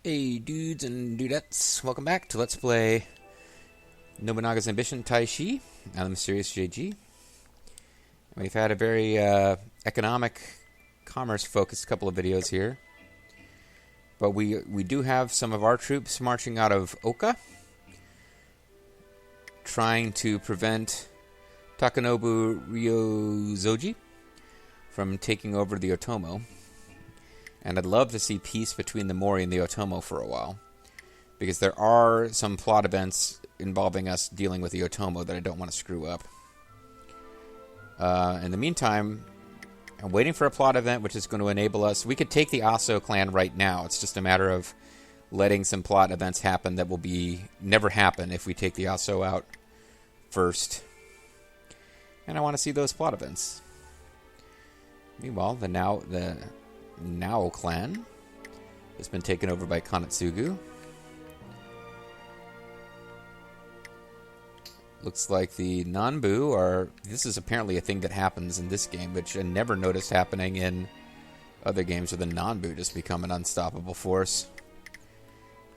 Hey dudes and dudettes, welcome back to Let's Play Nobunaga's Ambition Taishi. I'm the Mysterious JG. We've had a very economic, commerce-focused couple of videos here. But we do have some of our troops marching out of Oka, trying to prevent Takanobu Ryozoji from taking over the Otomo. And I'd love to see peace between the Mori and the Otomo for a while. Because there are some plot events involving us dealing with the Otomo that I don't want to screw up. In the meantime, I'm waiting for a plot event which is going to enable us. We could take the Aso Clan right now. It's just a matter of letting some plot events happen that will never happen if we take the Aso out first. And I want to see those plot events. Meanwhile, the Nao clan has been taken over by Kanetsugu. Looks like the Nanbu are... This is apparently a thing that happens in this game, which I never noticed happening in other games where the Nanbu just become an unstoppable force.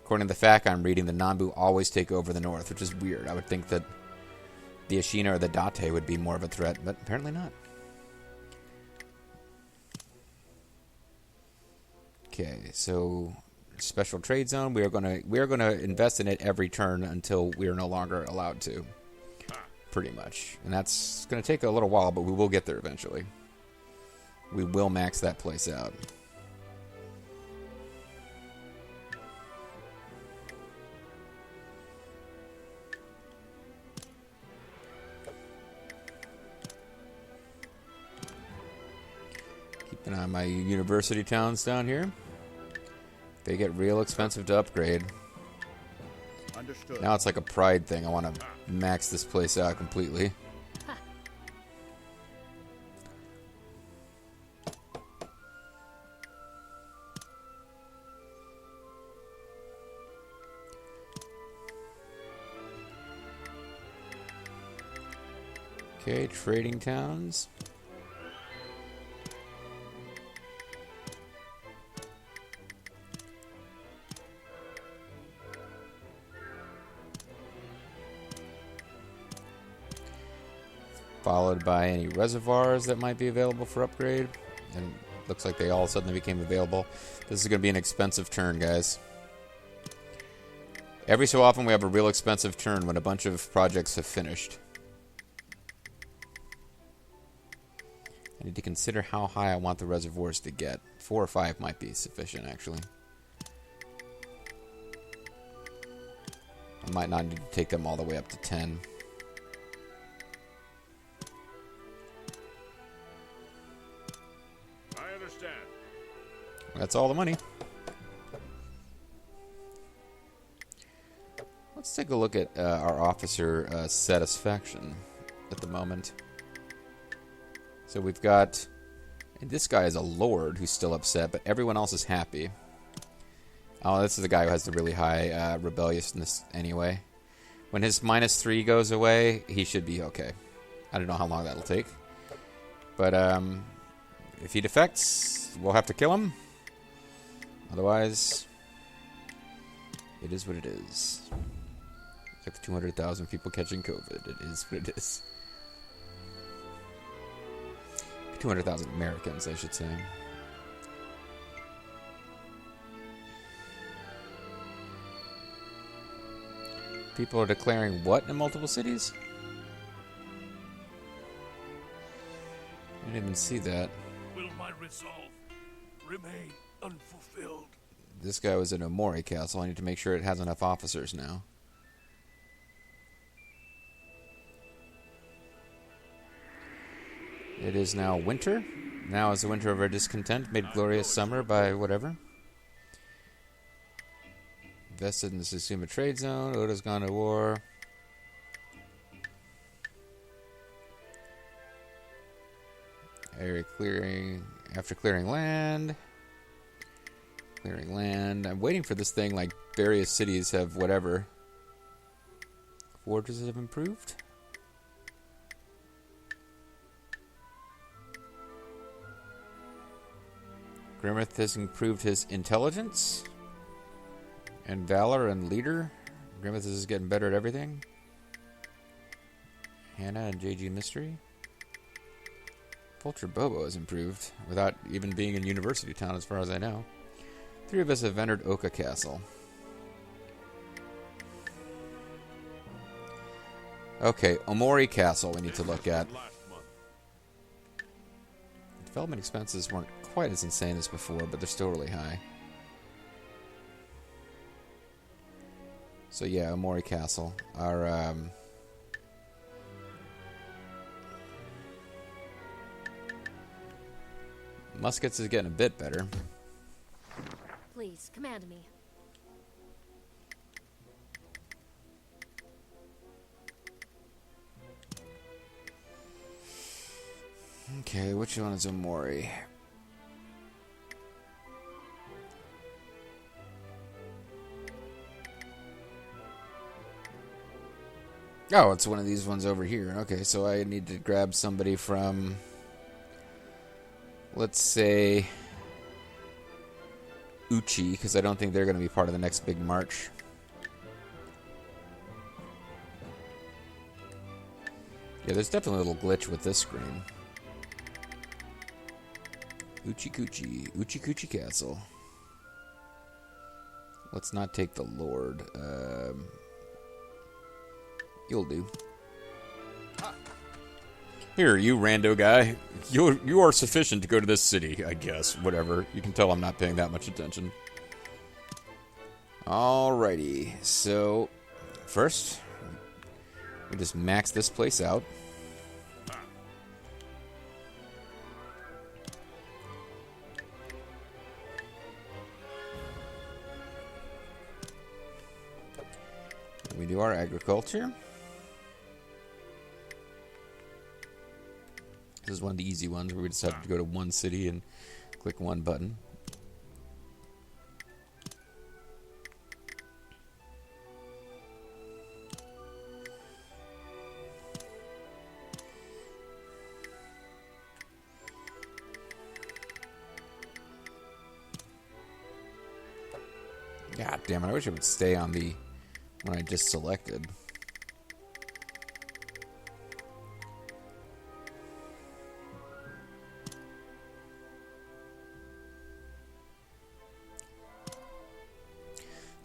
According to the fact I'm reading, the Nanbu always take over the north, which is weird. I would think that the Ashina or the Date would be more of a threat, but apparently not. Okay, so special trade zone. We are gonna invest in it every turn until we are no longer allowed to. Pretty much, and that's gonna take a little while, but we will get there eventually. We will max that place out. Keep an eye on my university towns down here. They get real expensive to upgrade. Understood. Now it's like a pride thing. I want to max this place out completely. Okay, trading towns. Followed by any reservoirs that might be available for upgrade. And looks like they all suddenly became available. This is going to be an expensive turn, guys. Every so often we have a real expensive turn when a bunch of projects have finished. I need to consider how high I want the reservoirs to get. 4 or 5 might be sufficient, actually. I might not need to take them all the way up to 10. That's all the money. Let's take a look at our officer satisfaction at the moment. So we've got... And this guy is a lord who's still upset, but everyone else is happy. Oh, this is the guy who has the really high rebelliousness anyway. When his -3 goes away, he should be okay. I don't know how long that'll take. But if he defects, we'll have to kill him. Otherwise, it is what it is. Like the 200,000 people catching COVID. It is what it is. 200,000 Americans, I should say. People are declaring what in multiple cities? I didn't even see that. Will my resolve remain unfulfilled? This guy was in a Omori castle. I need to make sure it has enough officers now. It is now winter. Now is the winter of our discontent, made glorious summer by whatever. Invested in the Tsushima trade zone. Oda's gone to war. Area clearing. After clearing land. Clearing land. I'm waiting for this thing, like various cities have whatever. Fortresses have improved. Grimmeth has improved his intelligence. And Valor and Leader. Grimace is getting better at everything. Hannah and JG Mystery. Vulture Bobo has improved without even being in University Town as far as I know. 3 of us have entered Oka Castle. Okay, Omori Castle we need to look at. Development expenses weren't quite as insane as before, but they're still really high. So yeah, Omori Castle. Our muskets is getting a bit better. Please, command me. Okay, which one is Omori? Oh, it's one of these ones over here. Okay, so I need to grab somebody from, let's say, Uchi, because I don't think they're going to be part of the next big march. Yeah, there's definitely a little glitch with this screen. Uchi Kuchi Castle. Let's not take the Lord. You'll do. Here, you rando guy. You are sufficient to go to this city, I guess. Whatever. You can tell I'm not paying that much attention. Alrighty. So, first, we just max this place out. We do our agriculture. This is one of the easy ones where we just have to go to one city and click one button. God damn it, I wish it would stay on the one I just selected.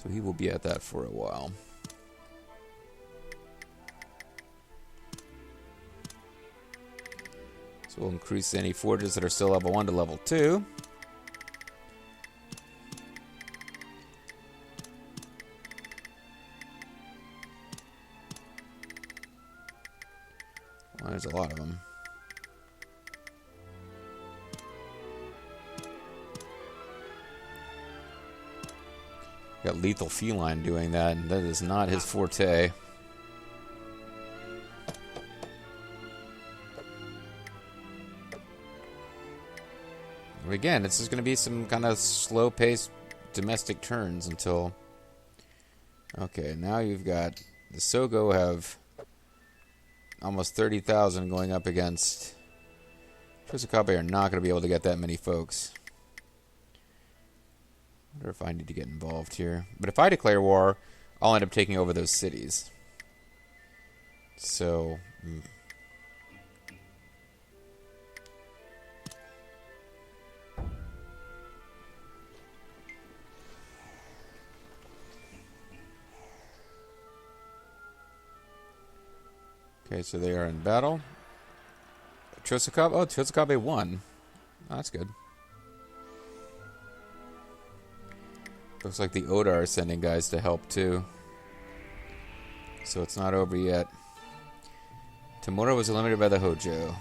So he will be at that for a while. So we'll increase any forges that are still level 1 to level 2. Well, there's a lot of them. Got Lethal Feline doing that, and that is not his forte. Again, this is going to be some kind of slow-paced domestic turns until... Okay, now you've got... The Sogo have almost 30,000 going up against... Trisakabe are not going to be able to get that many folks. I wonder if I need to get involved here. But if I declare war, I'll end up taking over those cities. So... Okay, so they are in battle. Trisakabe, oh, Trisakabe won. Oh, that's good. Looks like the Oda are sending guys to help too. So it's not over yet. Tamura was eliminated by the Hojo.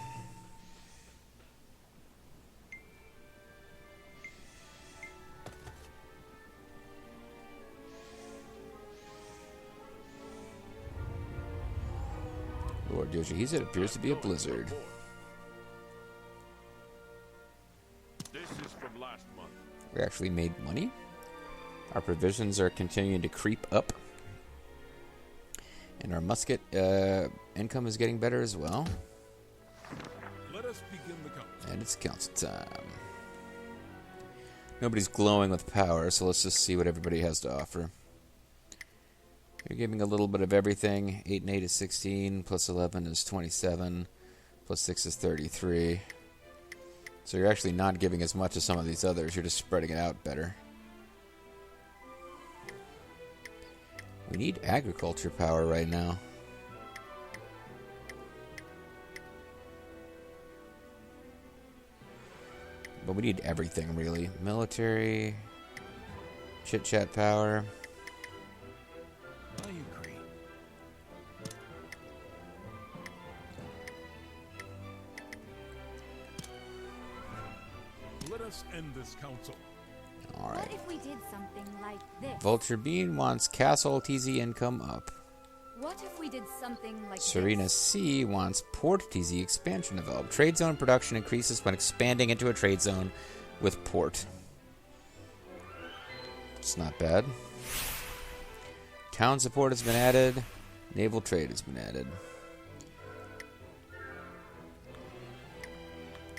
Lord Yoshihisa, it appears to be a blizzard. This is from last month. We actually made money. Our provisions are continuing to creep up. And our musket income is getting better as well. Let us begin the count. And it's council time. Nobody's glowing with power, so let's just see what everybody has to offer. You're giving a little bit of everything. 8 and 8 is 16, plus 11 is 27, plus 6 is 33. So you're actually not giving as much as some of these others. You're just spreading it out better. We need agriculture power right now. But we need everything, really. Military, chit-chat power. I agree. Let us end this council. All right. What if we did something like this? Vulture Bean wants Castle TZ income up. What if we did something like Serena this? C wants Port TZ expansion developed. Trade zone production increases when expanding into a trade zone with port. It's not bad. Town support has been added. Naval trade has been added.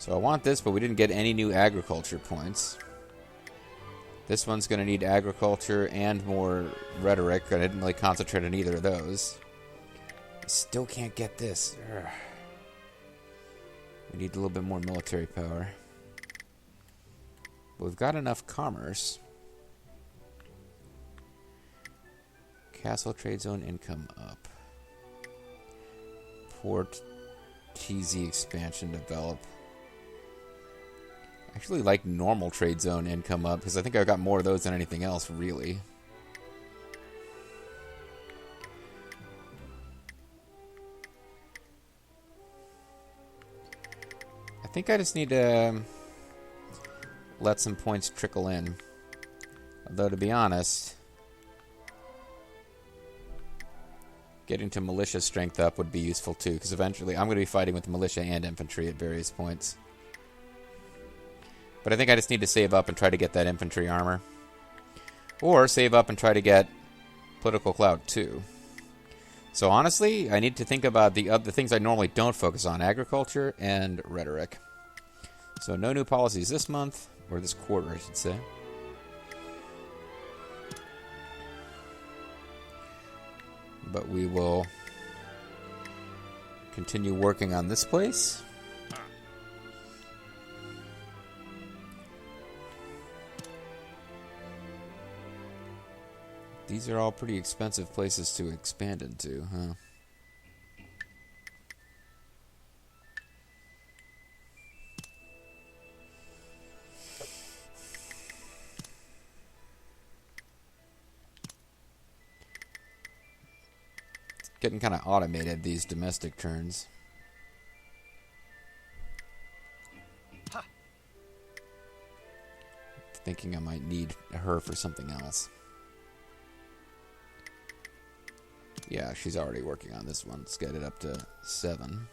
So I want this, but we didn't get any new agriculture points. This one's going to need agriculture and more rhetoric. I didn't really concentrate on either of those. I still can't get this. Ugh. We need a little bit more military power. But we've got enough commerce. Castle trade zone income up. Port TZ expansion develop. I actually like normal trade zone income up because I think I've got more of those than anything else, really. I think I just need to let some points trickle in. Although, to be honest, getting to militia strength up would be useful too, because eventually I'm going to be fighting with militia and infantry at various points. But I think I just need to save up and try to get that infantry armor. Or save up and try to get political clout too. So honestly, I need to think about the other things I normally don't focus on. Agriculture and rhetoric. So no new policies this month. Or this quarter, I should say. But we will continue working on this place. These are all pretty expensive places to expand into, huh? It's getting kind of automated, these domestic turns. Thinking I might need her for something else. Yeah, she's already working on this one. Let's get it up to 7.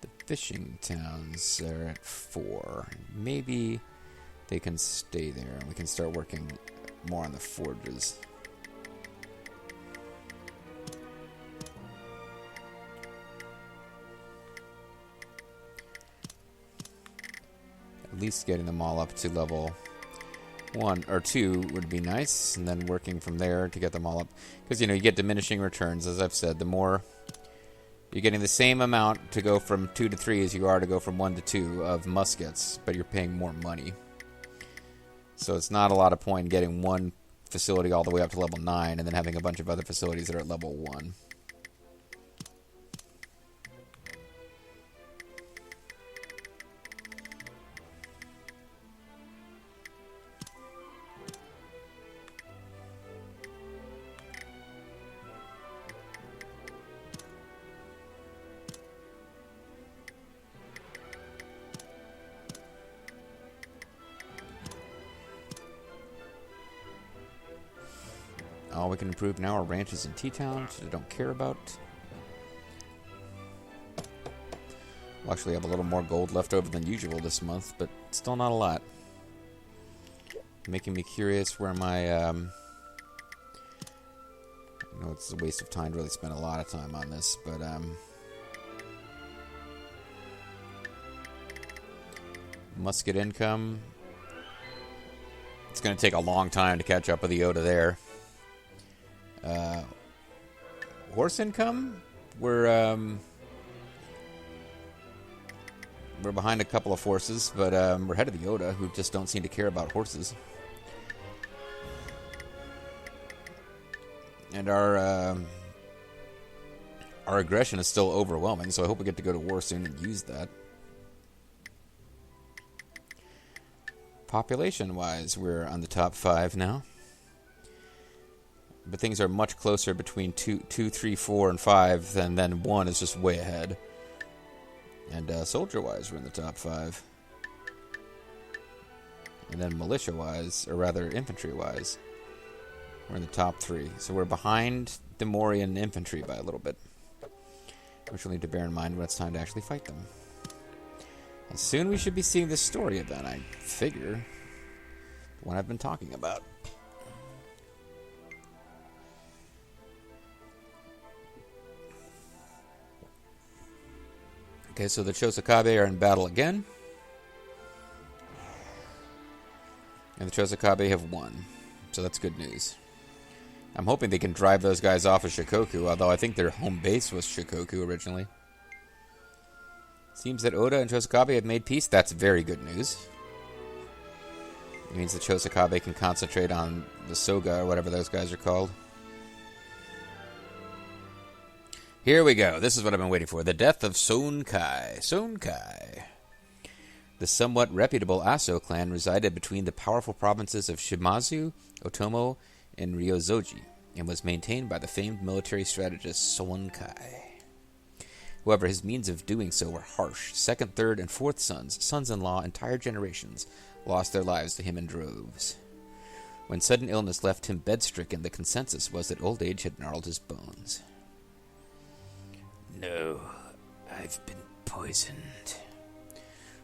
The fishing towns are at 4. Maybe they can stay there and we can start working more on the forges. At least getting them all up to level 1 or 2 would be nice, and then working from there to get them all up. Because, you know, you get diminishing returns, as I've said. The more you're getting the same amount to go from 2 to 3 as you are to go from 1 to 2 of muskets, but you're paying more money. So it's not a lot of point in getting one facility all the way up to level 9 and then having a bunch of other facilities that are at level 1. All we can improve now are ranches in T-Town, which I don't care about. We'll actually have a little more gold left over than usual this month, but still not a lot. Making me curious where my... I know it's a waste of time to really spend a lot of time on this, but... musket income. It's going to take a long time to catch up with the Oda there. Horse income? We're behind a couple of forces, but we're ahead of the Oda, who just don't seem to care about horses. And our aggression is still overwhelming, so I hope we get to go to war soon and use that. Population-wise, we're on the top 5 now. But things are much closer between 2, 3, 4, and 5 than 1 is just way ahead. And soldier-wise, we're in the top 5. And then militia-wise, or rather infantry-wise, we're in the top 3. So we're behind the Morian infantry by a little bit, which we'll need to bear in mind when it's time to actually fight them. And soon we should be seeing this story event, I figure. The one I've been talking about. Okay, so the Chosokabe are in battle again. And the Chosokabe have won. So that's good news. I'm hoping they can drive those guys off of Shikoku, although I think their home base was Shikoku originally. Seems that Oda and Chosokabe have made peace. That's very good news. It means the Chosokabe can concentrate on the Soga, or whatever those guys are called. Here we go. This is what I've been waiting for. The death of Sonkai. Sonkai. The somewhat reputable Aso clan resided between the powerful provinces of Shimazu, Otomo, and Ryozoji, and was maintained by the famed military strategist Sonkai. However, his means of doing so were harsh. Second, third, and fourth sons-in-law, entire generations, lost their lives to him in droves. When sudden illness left him bed-stricken, the consensus was that old age had gnarled his bones. No, I've been poisoned.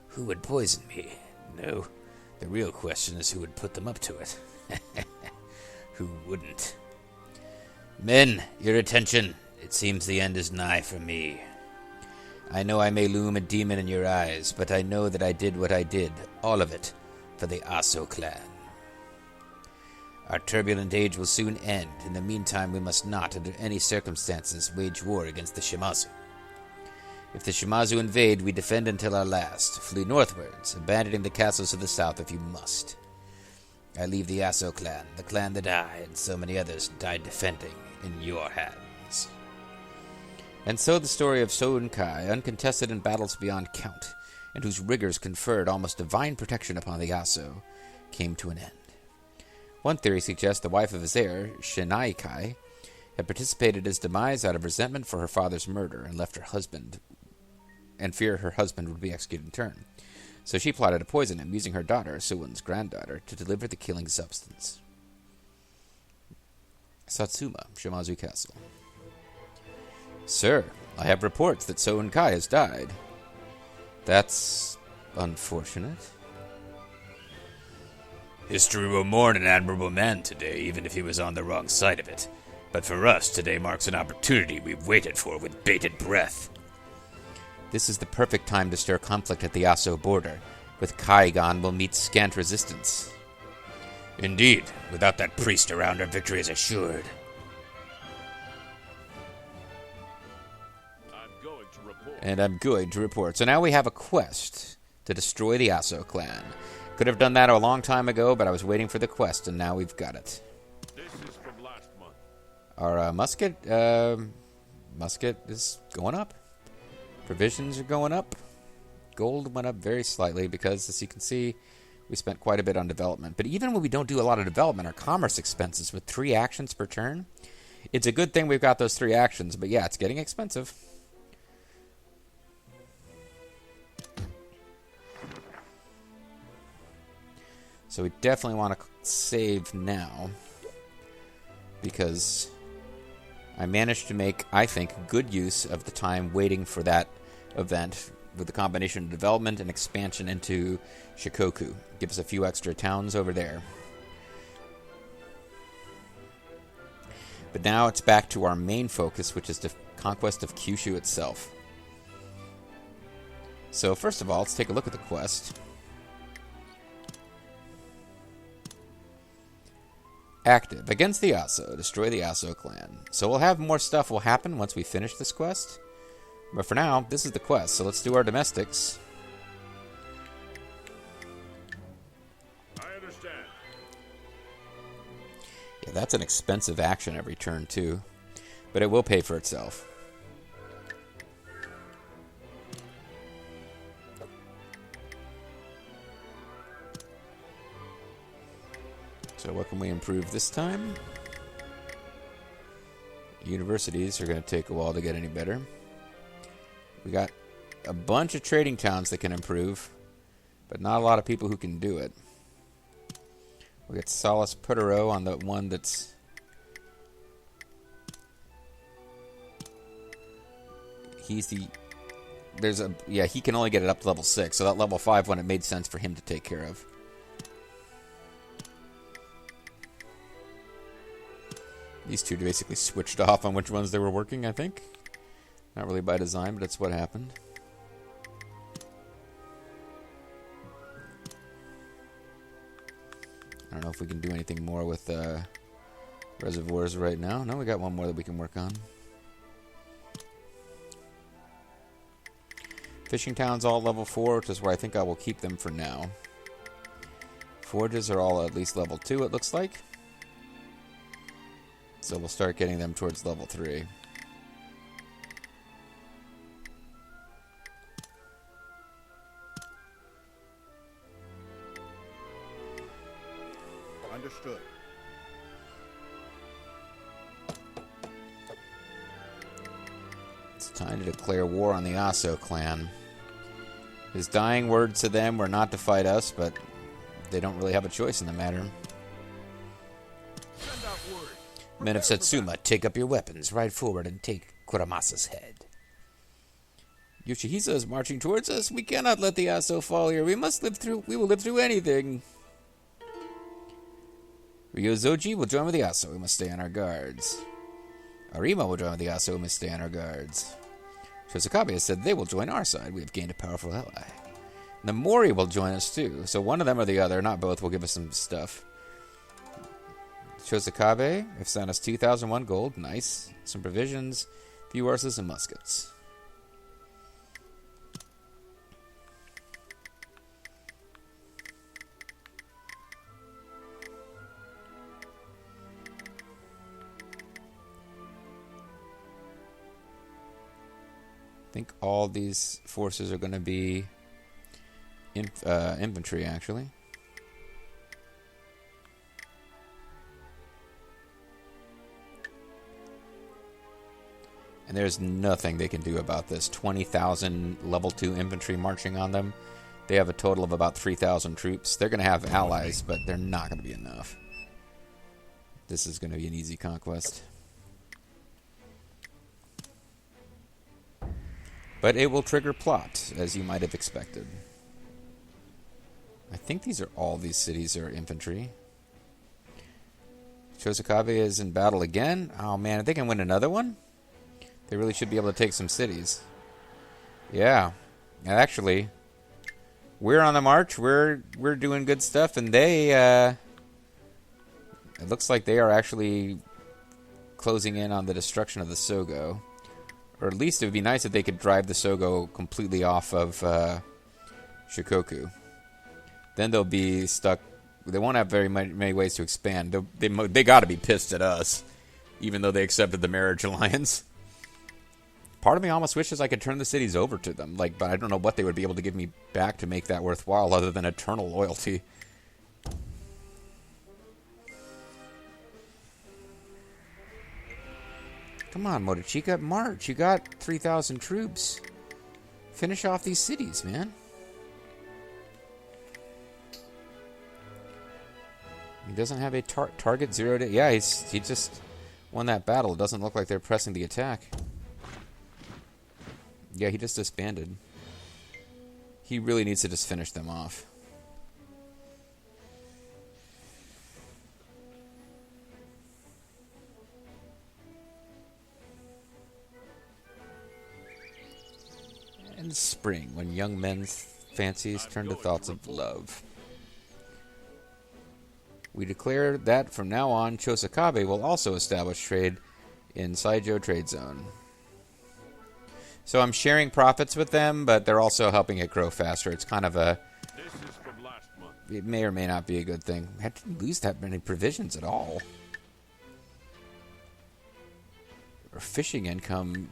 Who would poison me? No, the real question is who would put them up to it. Who wouldn't? Men, your attention. It seems the end is nigh for me. I know I may loom a demon in your eyes, but I know that I did what I did, all of it, for the Aso Clan. Our turbulent age will soon end. In the meantime, we must not, under any circumstances, wage war against the Shimazu. If the Shimazu invade, we defend until our last. Flee northwards, abandoning the castles of the south if you must. I leave the Aso Clan, the clan that I and so many others died defending, in your hands. And so the story of Sonkai, uncontested in battles beyond count, and whose rigors conferred almost divine protection upon the Aso, came to an end. One theory suggests the wife of his heir, Shinaikai, had participated in his demise out of resentment for her father's murder and left her husband, and fear her husband would be executed in turn. So she plotted to poison him, using her daughter, Suwon's granddaughter, to deliver the killing substance. Satsuma, Shimazu Castle. Sir, I have reports that Sonkai has died. That's unfortunate. History will mourn an admirable man today, even if he was on the wrong side of it. But for us, today marks an opportunity we've waited for with bated breath. This is the perfect time to stir conflict at the Aso border. With Kai gone, we'll meet scant resistance. Indeed, without that priest around, our victory is assured. I'm going to report. So now we have a quest to destroy the Aso clan. Could have done that a long time ago, but I was waiting for the quest, and now we've got it. This is from last month. Our musket is going up. Provisions are going up. Gold went up very slightly because, as you can see, we spent quite a bit on development. But even when we don't do a lot of development, our commerce expenses with 3 actions per turn, it's a good thing we've got those 3 actions. But yeah, it's getting expensive. So we definitely want to save now, because I managed to make, I think, good use of the time waiting for that event with the combination of development and expansion into Shikoku. Give us a few extra towns over there. But now it's back to our main focus, which is the conquest of Kyushu itself. So first of all, let's take a look at the quest. Active. Against the Aso. Destroy the Aso Clan. So we'll have more stuff will happen once we finish this quest. But for now, this is the quest. So let's do our domestics. I understand. Yeah, that's an expensive action every turn, too. But it will pay for itself. So what can we improve this time? Universities are going to take a while to get any better. We got a bunch of trading towns that can improve, but not a lot of people who can do it. We got Solace Putero on the one that's... He's the... There's a... Yeah, he can only get it up to level 6, so that level 5 one, it made sense for him to take care of. These two basically switched off on which ones they were working, I think. Not really by design, but that's what happened. I don't know if we can do anything more with reservoirs right now. No, we got one more that we can work on. Fishing towns all level 4, which is where I think I will keep them for now. Forges are all at least level 2, it looks like. So we'll start getting them towards level 3. Understood. It's time to declare war on the Aso Clan. His dying words to them were not to fight us, but they don't really have a choice in the matter. Send out word. Men of Satsuma, take up your weapons, ride forward, and take Kuramasa's head. Yoshihisa is marching towards us. We cannot let the Aso fall here. We will live through anything. Ryozoji will join with the Aso. We must stay on our guards. Arima will join with the Aso. We must stay on our guards. Shosakabe has said they will join our side. We have gained a powerful ally. The Mori will join us too. So one of them or the other, not both, will give us some stuff. Shosakabe have sent us 2,001 gold. Nice. Some provisions, few horses, and muskets. I think all these forces are going to be infantry, actually. And there's nothing they can do about this. 20,000 level 2 infantry marching on them. They have a total of about 3,000 troops. They're going to have allies, but they're not going to be enough. This is going to be an easy conquest. But it will trigger plot, as you might have expected. I think all these cities are infantry. Shosakabe is in battle again. Oh man, if they can win another one, they really should be able to take some cities. Yeah. Actually, we're on the march. We're doing good stuff, and they it looks like they are actually closing in on the destruction of the Sogo. Or at least it would be nice if they could drive the Sogo completely off of Shikoku. Then they'll be stuck. They won't have very many ways to expand. They got to be pissed at us, even though they accepted the marriage alliance. Part of me almost wishes I could turn the cities over to them, but I don't know what they would be able to give me back to make that worthwhile, other than eternal loyalty. Come on, Motochika, march. You got 3,000 troops. Finish off these cities, man. He doesn't have a target 0 to... Yeah, he just won that battle. It doesn't look like they're pressing the attack. Yeah, he just disbanded. He really needs to just finish them off. And spring, when young men's fancies turn to thoughts of love. We declare that from now on, Chosakabe will also establish trade in Saijo Trade Zone. So I'm sharing profits with them, but they're also helping it grow faster. It's kind of a... This is from last month. It may or may not be a good thing. I didn't lose that many provisions at all. Our fishing income...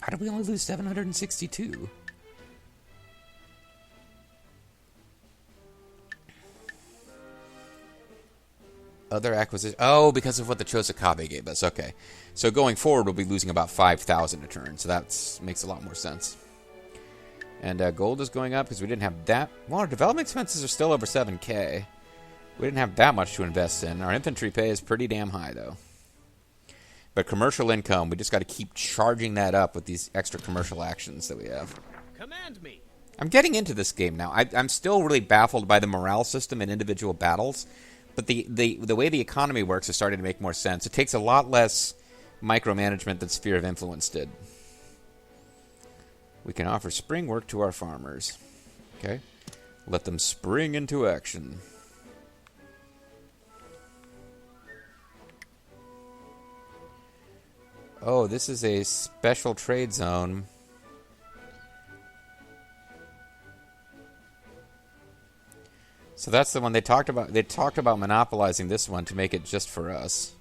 How did we only lose 762? Other acquisition. Oh, because of what the Chosakabe gave us. Okay. So going forward, we'll be losing about 5,000 a turn. So that makes a lot more sense. And gold is going up because we didn't have that. Well, our development expenses are still over 7K. We didn't have that much to invest in. Our infantry pay is pretty damn high, though. But commercial income, we just got to keep charging that up with these extra commercial actions that we have. Command me. I'm getting into this game now. I'm still really baffled by the morale system in individual battles. But the way the economy works is starting to make more sense. It takes a lot less micromanagement than Sphere of Influence did. We can offer spring work to our farmers. Okay? Let them spring into action. Oh, this is a special trade zone. So that's the one they talked about. They talked about monopolizing this one to make it just for us.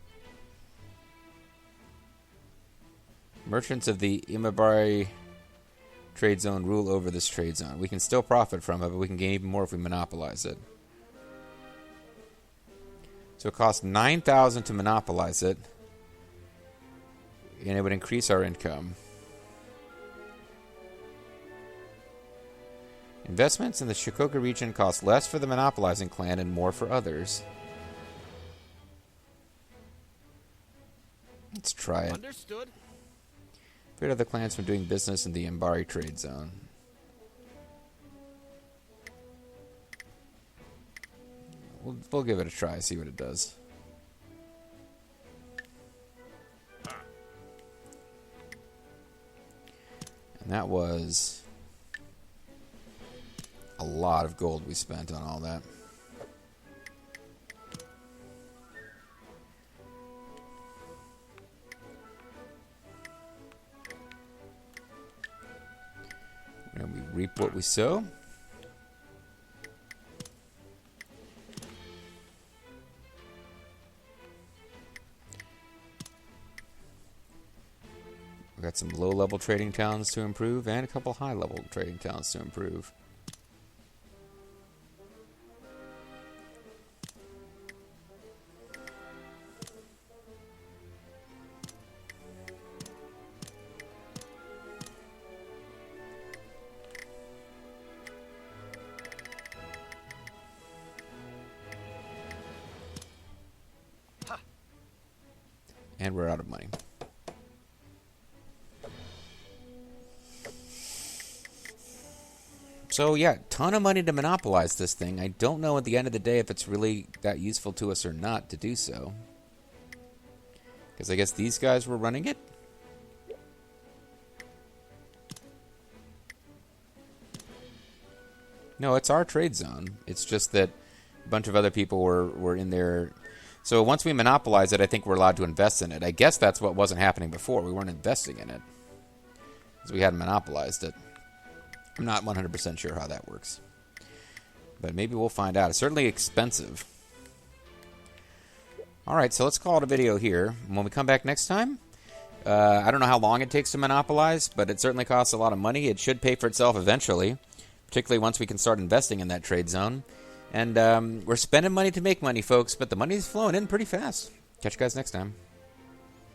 Merchants of the Imabari trade zone rule over this trade zone. We can still profit from it, but we can gain even more if we monopolize it. So it costs 9,000 to monopolize it, and it would increase our income. Investments in the Shikoku region cost less for the monopolizing clan and more for others. Let's try it. Understood. Forbid other clans from doing business in the Imbari trade zone. We'll give it a try, see what it does. And that was a lot of gold we spent on all that. And we reap what we sow. We got some low-level trading towns to improve and a couple high-level trading towns to improve. And we're out of money. So yeah, ton of money to monopolize this thing. I don't know at the end of the day if it's really that useful to us or not to do so. Because I guess these guys were running it. No, it's our trade zone. It's just that a bunch of other people were in there. So once we monopolize it, I think we're allowed to invest in it. I guess that's what wasn't happening before. We weren't investing in it because we hadn't monopolized it. I'm not 100% sure how that works. But maybe we'll find out. It's certainly expensive. Alright, so let's call it a video here. When we come back next time, I don't know how long it takes to monopolize, but it certainly costs a lot of money. It should pay for itself eventually, particularly once we can start investing in that trade zone. And we're spending money to make money, folks, but the money's flowing in pretty fast. Catch you guys next time.